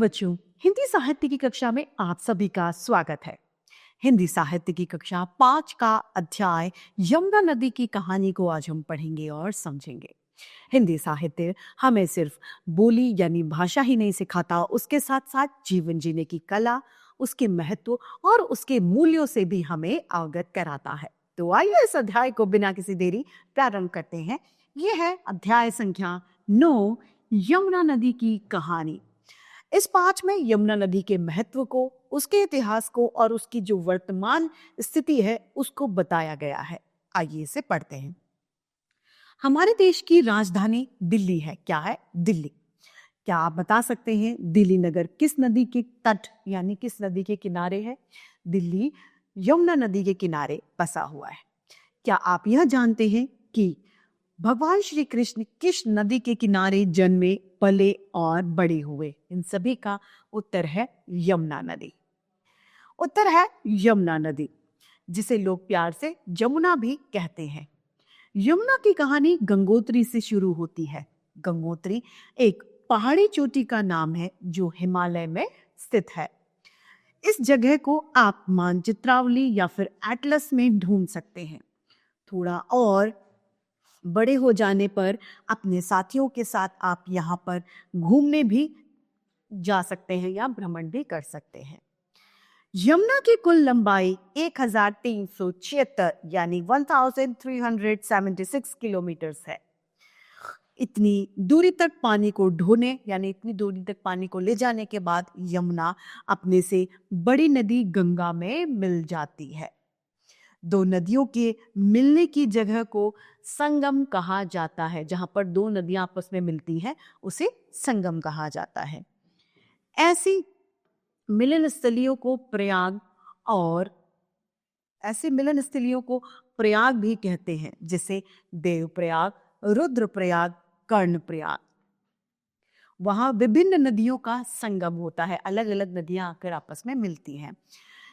बच्चों, हिंदी साहित्य की कक्षा में आप सभी का स्वागत है। हिंदी साहित्य की कक्षा 5 का अध्याय यमुना नदी की कहानी को आज हम पढ़ेंगे और समझेंगे। हिंदी साहित्य हमें सिर्फ बोली यानी भाषा ही नहीं सिखाता, उसके साथ साथ जीवन जीने की कला, उसके महत्व और उसके मूल्यों से भी हमें अवगत कराता है। तो आइए इस अध्याय को बिना किसी देरी प्रारंभ करते हैं। यह है अध्याय संख्या 9, यमुना नदी की कहानी। इस पाठ में यमुना नदी के महत्व को, उसके इतिहास को और उसकी जो वर्तमान स्थिति है उसको बताया गया है। आइए इसे पढ़ते हैं। हमारे देश की राजधानी दिल्ली है। क्या है? दिल्ली। क्या आप बता सकते हैं दिल्ली नगर किस नदी के तट यानी किस नदी के किनारे है? दिल्ली यमुना नदी के किनारे बसा हुआ है। क्या आप यह जानते हैं कि भगवान श्री कृष्ण किस नदी के किनारे जन्मे, पले और बड़े हुए? इन सभी का उत्तर है यमुना नदी। उत्तर है यमुना नदी, जिसे लोग प्यार से जमुना भी कहते हैं। यमुना की कहानी गंगोत्री से शुरू होती है। गंगोत्री एक पहाड़ी चोटी का नाम है जो हिमालय में स्थित है। इस जगह को आप मानचित्रावली या फिर एटलस में ढूंढ सकते हैं। थोड़ा और बड़े हो जाने पर अपने साथियों के साथ आप यहाँ पर घूमने भी जा सकते हैं या भ्रमण भी कर सकते हैं। यमुना की कुल लंबाई 1376 यानी 1376 किलोमीटर है। इतनी दूरी तक पानी को ढोने यानी इतनी दूरी तक पानी को ले जाने के बाद यमुना अपने से बड़ी नदी गंगा में मिल जाती है। दो नदियों के मिलने की जगह को संगम कहा जाता है। जहां पर दो नदियां आपस में मिलती हैं उसे संगम कहा जाता है। ऐसी मिलन स्थलियों को प्रयाग भी कहते हैं, जैसे देवप्रयाग, रुद्रप्रयाग, कर्णप्रयाग। वहां विभिन्न नदियों का संगम होता है, अलग अलग नदियां आकर आपस में मिलती हैं।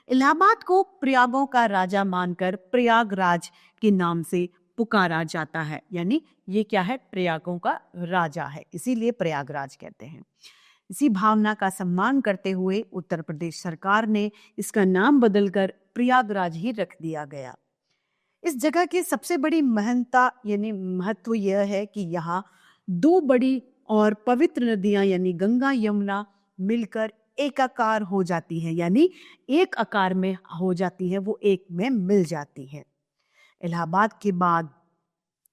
इलाहाबाद को प्रयागों का राजा मानकर प्रयागराज के नाम से पुकारा जाता है। यानी ये क्या है? प्रयागों का राजा है, इसीलिए प्रयागराज कहते हैं। इसी भावना का सम्मान करते हुए उत्तर प्रदेश सरकार ने इसका नाम बदलकर प्रयागराज ही रख दिया गया। इस जगह की सबसे बड़ी महत्ता यानी महत्व यह है कि यहाँ दो बड़ी और पवित्र नदियां यानी गंगा यमुना मिलकर एकाकार हो जाती है, यानी एक आकार में हो जाती है, वो एक में मिल जाती है।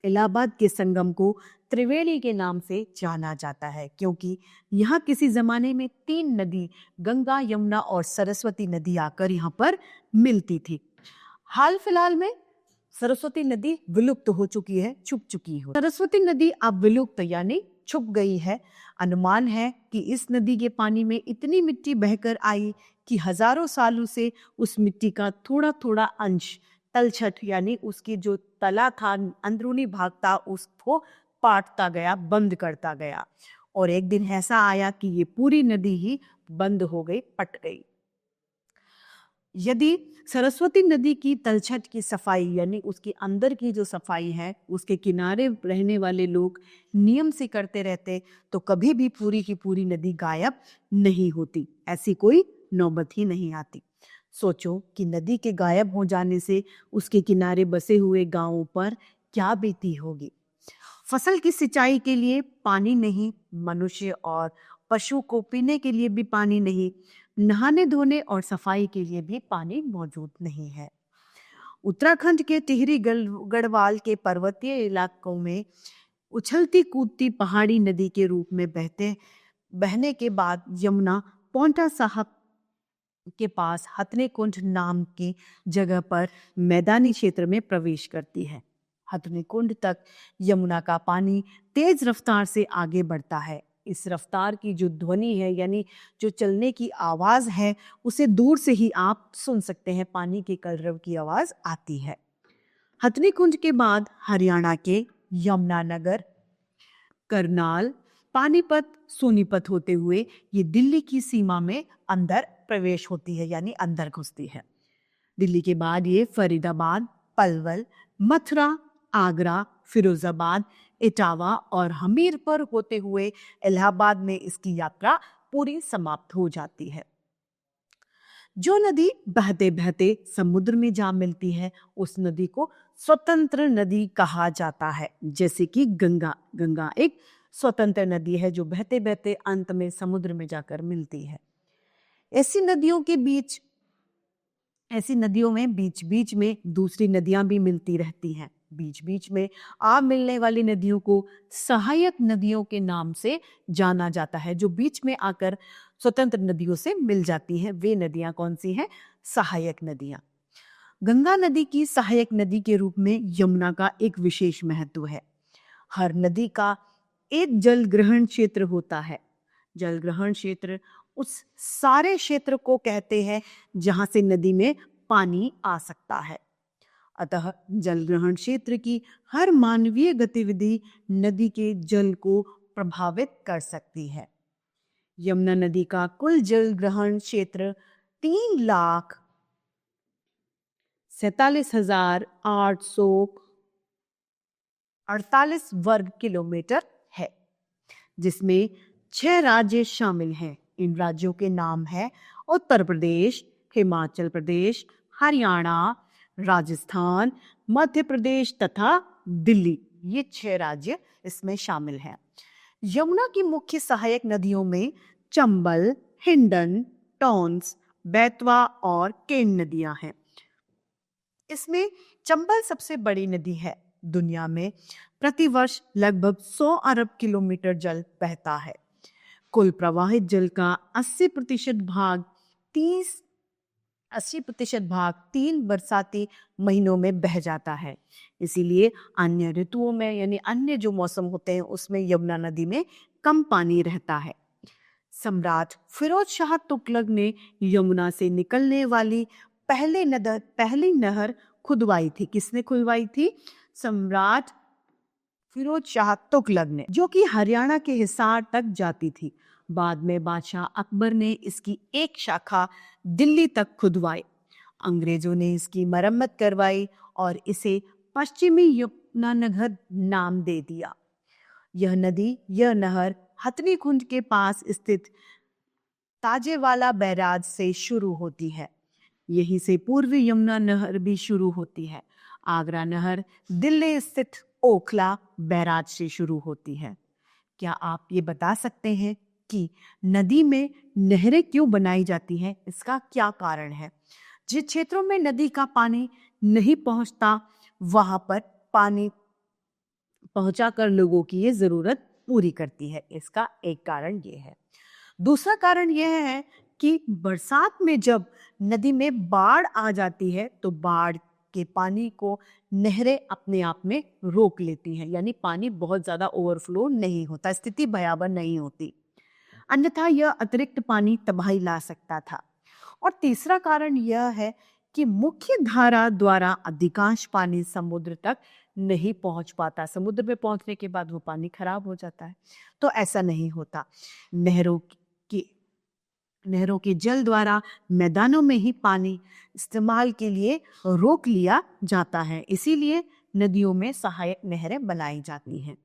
इलाहाबाद के संगम को त्रिवेणी के नाम से जाना जाता है, क्योंकि यहाँ किसी जमाने में 3 नदी गंगा, यमुना और सरस्वती नदी आकर यहाँ पर मिलती थी। हाल फिलहाल में सरस्वती नदी विलुप्त हो चुकी है, छुप चुकी है। सरस्वती नदी अब विलुप्त यानी छुप गई है। अनुमान है कि इस नदी के पानी में इतनी मिट्टी बहकर आई कि हजारों सालों से उस मिट्टी का थोड़ा थोड़ा अंश तलछट यानी उसकी जो तला था, अंदरूनी भाग था, उसको पाटता गया, बंद करता गया। और एक दिन ऐसा आया कि ये पूरी नदी ही बंद हो गई, पट गई। यदि सरस्वती नदी की तलछट की सफाई यानी उसके अंदर की जो सफाई है उसके किनारे रहने वाले लोग नियम से करते रहते तो कभी भी पूरी की पूरी नदी गायब नहीं होती, ऐसी कोई नौबत ही नहीं आती। सोचो कि नदी के गायब हो जाने से उसके किनारे बसे हुए गांवों पर क्या बीती होगी। फसल की सिंचाई के लिए पानी नहीं, मनुष्य और पशु को पीने के लिए भी पानी नहीं, नहाने धोने और सफाई के लिए भी पानी मौजूद नहीं है। उत्तराखंड के टिहरी गढ़वाल के पर्वतीय इलाकों में उछलती कूदती पहाड़ी नदी के रूप में बहने के बाद यमुना पौंटा साहब के पास हथनी कुंड नाम की जगह पर मैदानी क्षेत्र में प्रवेश करती है। हथनी कुंड तक यमुना का पानी तेज रफ्तार से आगे बढ़ता है। इस रफ्तार की जो ध्वनि है यानी जो चलने की आवाज है उसे दूर से ही आप सुन सकते हैं, पानी के कलरव की आवाज आती है। हथनी कुंड के बाद हरियाणा के यमुनानगर, करनाल, पानीपत, सोनीपत होते हुए ये दिल्ली की सीमा में अंदर प्रवेश होती है यानी अंदर घुसती है। दिल्ली के बाद ये फरीदाबाद, पलवल, मथुरा, आगरा, फिरोजाबाद, इटावा और हमीरपुर होते हुए इलाहाबाद में इसकी यात्रा पूरी समाप्त हो जाती है। जो नदी बहते बहते समुद्र में जा मिलती है उस नदी को स्वतंत्र नदी कहा जाता है। जैसे कि गंगा, गंगा एक स्वतंत्र नदी है जो बहते बहते अंत में समुद्र में जाकर मिलती है। ऐसी नदियों के बीच ऐसी नदियों में बीच बीच में दूसरी नदियां भी मिलती रहती हैं। बीच बीच में आ मिलने वाली नदियों को सहायक नदियों के नाम से जाना जाता है। जो बीच में आकर स्वतंत्र नदियों से मिल जाती हैं वे नदियां कौन सी हैं? सहायक नदियां। गंगा नदी की सहायक नदी के रूप में यमुना का एक विशेष महत्व है। हर नदी का एक जल ग्रहण क्षेत्र होता है। जल ग्रहण क्षेत्र उस सारे क्षेत्र को कहते हैं जहां से नदी में पानी आ सकता है। अतः जल ग्रहण क्षेत्र की हर मानवीय गतिविधि नदी के जल को प्रभावित कर सकती है। यमुना नदी का कुल जल ग्रहण क्षेत्र 3,47,848 वर्ग किलोमीटर है, जिसमें 6 राज्य शामिल हैं। इन राज्यों के नाम है उत्तर प्रदेश, हिमाचल प्रदेश, हरियाणा, राजस्थान, मध्य प्रदेश तथा दिल्ली। ये 6 राज्य इसमें शामिल हैं। यमुना की मुख्य सहायक नदियों में चंबल, हिंडन, टॉन्स, बेतवा और केन नदियां हैं। इसमें चंबल सबसे बड़ी नदी है। दुनिया में प्रतिवर्ष लगभग 100 अरब किलोमीटर जल बहता है। कुल प्रवाहित जल का 80% भाग 3 बरसाती महीनों में बह जाता है। इसीलिए अन्य ऋतुओं में यानी अन्य जो मौसम होते हैं उसमें यमुना नदी में कम पानी रहता है। सम्राट फिरोज शाह तुगलक ने यमुना से निकलने वाली पहली नहर खुदवाई थी। किसने खुदवाई थी? सम्राट फिरोज शाह तुगलक ने, जो कि हरियाणा के हिसार तक जाती थी। बाद में बादशाह अकबर ने इसकी एक शाखा दिल्ली तक खुदवाई। अंग्रेजों ने इसकी मरम्मत करवाई और इसे पश्चिमी यमुना नगर नाम दे दिया। यह नहर हथनी कुंड के पास स्थित ताजेवाला बैराज से शुरू होती है। यहीं से पूर्वी यमुना नहर भी शुरू होती है। आगरा नहर दिल्ली स्थित ओखला बैराज से शुरू होती है। क्या आप ये बता सकते हैं कि नदी में नहरें क्यों बनाई जाती हैं? इसका क्या कारण है? जिस क्षेत्रों में नदी का पानी नहीं पहुंचता वहां पर पानी पहुंचाकर लोगों की ये जरूरत पूरी करती है। इसका एक कारण ये है। दूसरा कारण यह है कि बरसात में जब नदी में बाढ़ आ जाती है तो बाढ़ के पानी को नहरें अपने आप में रोक लेती हैं, यानी पानी बहुत ज्यादा ओवरफ्लो नहीं होता, स्थिति भयावह नहीं होती। अन्यथा यह अतिरिक्त पानी तबाही ला सकता था। और तीसरा कारण यह है कि मुख्य धारा द्वारा अधिकांश पानी समुद्र तक नहीं पहुंच पाता। समुद्र में पहुंचने के बाद वो पानी खराब हो जाता है। तो ऐसा नहीं होता। नहरों के जल द्वारा मैदानों में ही पानी इस्तेमाल के लिए रोक लिया जाता है। इसीलिए नदियों में सहायक नहरें बनाई जाती हैं।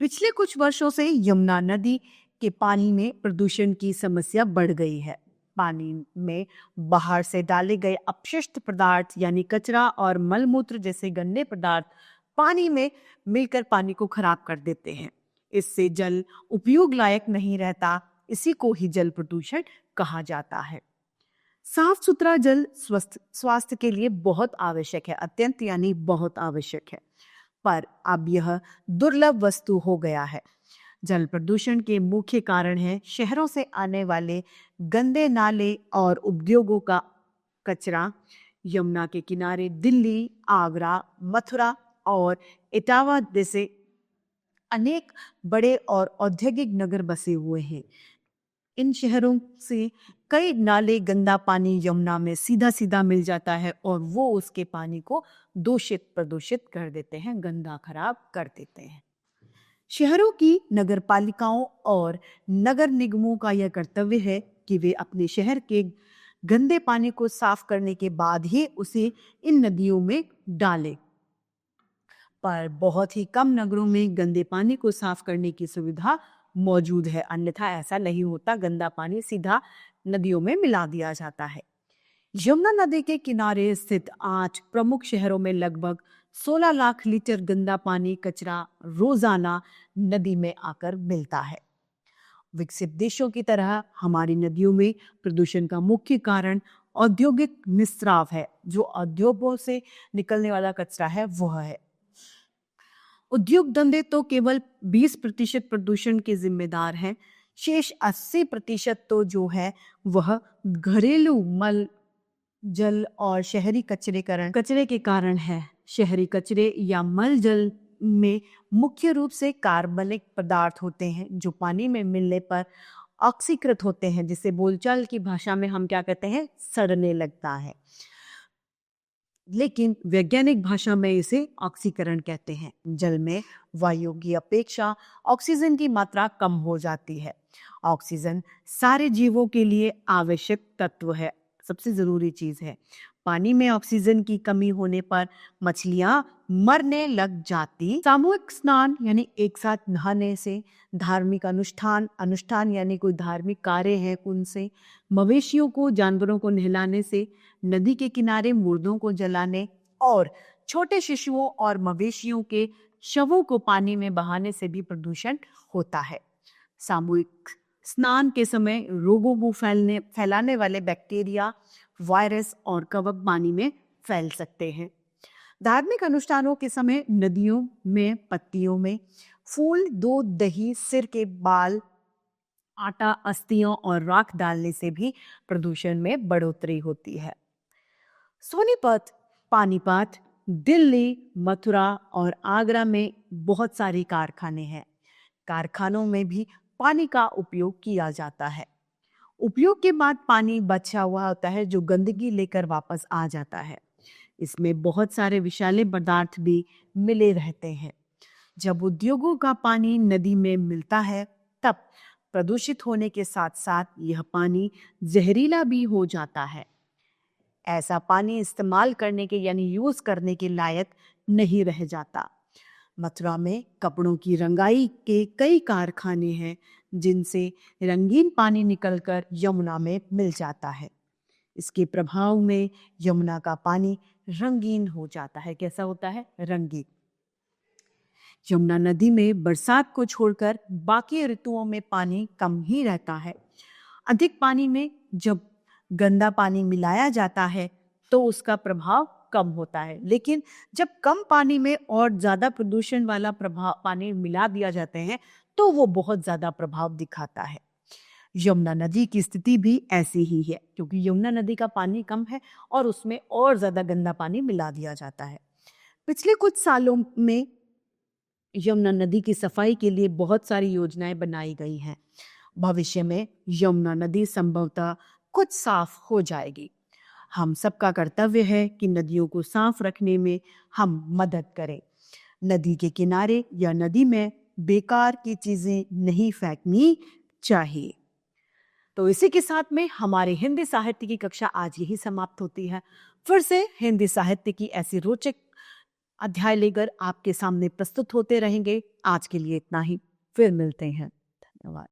पिछले कुछ वर्षों से यमुना नदी के पानी में प्रदूषण की समस्या बढ़ गई है। पानी में बाहर से डाले गए अपशिष्ट पदार्थ यानी कचरा और मलमूत्र जैसे गंदे पदार्थ पानी में मिलकर पानी को खराब कर देते हैं। इससे जल उपयोग लायक नहीं रहता। इसी को ही जल प्रदूषण कहा जाता है। साफ सुथरा जल स्वास्थ्य के लिए बहुत आवश्यक है, अत्यंत यानी बहुत आवश्यक है, पर अब यह दुर्लभ वस्तु हो गया है। जल प्रदूषण के मुख्य कारण है शहरों से आने वाले गंदे नाले और उद्योगों का कचरा। यमुना के किनारे दिल्ली, आगरा, मथुरा और इटावा जैसे अनेक बड़े और औद्योगिक नगर बसे हुए हैं। इन शहरों से कई नाले गंदा पानी यमुना में सीधा सीधा मिल जाता है और वो उसके पानी को प्रदूषित कर देते हैं, गंदा खराब कर देते हैं। शहरों की नगरपालिकाओं और नगर निगमों का यह कर्तव्य है कि वे अपने शहर के गंदे पानी को साफ करने के बाद ही उसे इन नदियों में डालें। पर बहुत ही कम नगरों में गंदे पानी को साफ करने की सुविधा मौजूद है, अन्यथा ऐसा नहीं होता। गंदा पानी सीधा नदियों में मिला दिया जाता है। यमुना नदी के किनारे स्थित 8 प्रमुख शहरों में लगभग 16 लाख लीटर गंदा पानी कचरा रोजाना नदी में आकर मिलता है। विकसित देशों की तरह हमारी नदियों में प्रदूषण का मुख्य कारण औद्योगिक निस्राव है। जो उद्योगों से निकलने वाला कचरा है वह है। उद्योग धंधे तो केवल 20% प्रदूषण के जिम्मेदार हैं। शेष 80% तो जो है वह घरेलू मल जल और शहरी कचरे के कारण है। शहरी कचरे या मल जल में मुख्य रूप से कार्बनिक पदार्थ होते हैं जो पानी में मिलने पर ऑक्सीकृत होते हैं, जिसे बोलचाल की भाषा में हम क्या कहते हैं, सड़ने लगता है, लेकिन वैज्ञानिक भाषा में इसे ऑक्सीकरण कहते हैं। जल में वायु की अपेक्षा ऑक्सीजन की मात्रा कम हो जाती है। ऑक्सीजन सारे जीवों के लिए आवश्यक तत्व है, सबसे जरूरी चीज है। पानी में ऑक्सीजन की कमी होने पर मछलियां मरने लग जाती। सामूहिक स्नान यानी एक साथ नहाने से, धार्मिक अनुष्ठान यानी कोई धार्मिक कार्य है उनसे, मवेशियों को, जानवरों को नहलाने से, नदी के किनारे मुर्दों को जलाने और छोटे शिशुओं और मवेशियों के शवों को पानी में बहाने से भी प्रदूषण होता है। सामूहिक स्नान के समय रोगों को फैलाने वाले बैक्टीरिया, वायरस और कवक पानी में फैल सकते हैं। धार्मिक अनुष्ठानों के समय नदियों में पत्तियों में फूल, दूध, दही, सिर के बाल, आटा, अस्थियों और राख डालने से भी प्रदूषण में बढ़ोतरी होती है। सोनीपत, पानीपत, दिल्ली, मथुरा और आगरा में बहुत सारे कारखाने हैं। कारखानों में भी पानी का उपयोग किया जाता है। उपयोग के बाद पानी बचा हुआ होता है जो गंदगी लेकर वापस आ जाता है। इसमें बहुत सारे विषैले पदार्थ भी मिले रहते हैं। जब उद्योगों का पानी नदी में मिलता है तब प्रदूषित होने के साथ साथ यह पानी जहरीला भी हो जाता है। ऐसा पानी इस्तेमाल करने के यानी यूज करने के लायक नहीं रह जाता। मथुरा में कपड़ों की रंगाई के कई कारखाने हैं जिनसे रंगीन पानी निकलकर यमुना में मिल जाता है। इसके प्रभाव में यमुना का पानी रंगीन हो जाता है। कैसा होता है? रंगीन। यमुना नदी में बरसात को छोड़कर बाकी ऋतुओं में पानी कम ही रहता है। अधिक पानी में जब गंदा पानी मिलाया जाता है तो उसका प्रभाव कम होता है, लेकिन जब कम पानी में और ज्यादा प्रदूषण वाला प्रभाव पानी मिला दिया जाते हैं तो वो बहुत ज्यादा प्रभाव दिखाता है। यमुना नदी की स्थिति भी ऐसी ही है, क्योंकि यमुना नदी का पानी कम है और उसमें और ज्यादा गंदा पानी मिला दिया जाता है। पिछले कुछ सालों में यमुना नदी की सफाई के लिए बहुत सारी योजनाएं बनाई गई हैं। भविष्य में यमुना नदी संभवतः कुछ साफ हो जाएगी। हम सबका कर्तव्य है कि नदियों को साफ रखने में हम मदद करें। नदी के किनारे या नदी में बेकार की चीजें नहीं फेंकनी चाहिए। तो इसी के साथ में हमारे हिंदी साहित्य की कक्षा आज यही समाप्त होती है। फिर से हिंदी साहित्य की ऐसी रोचक अध्याय लेकर आपके सामने प्रस्तुत होते रहेंगे। आज के लिए इतना ही, फिर मिलते हैं। धन्यवाद।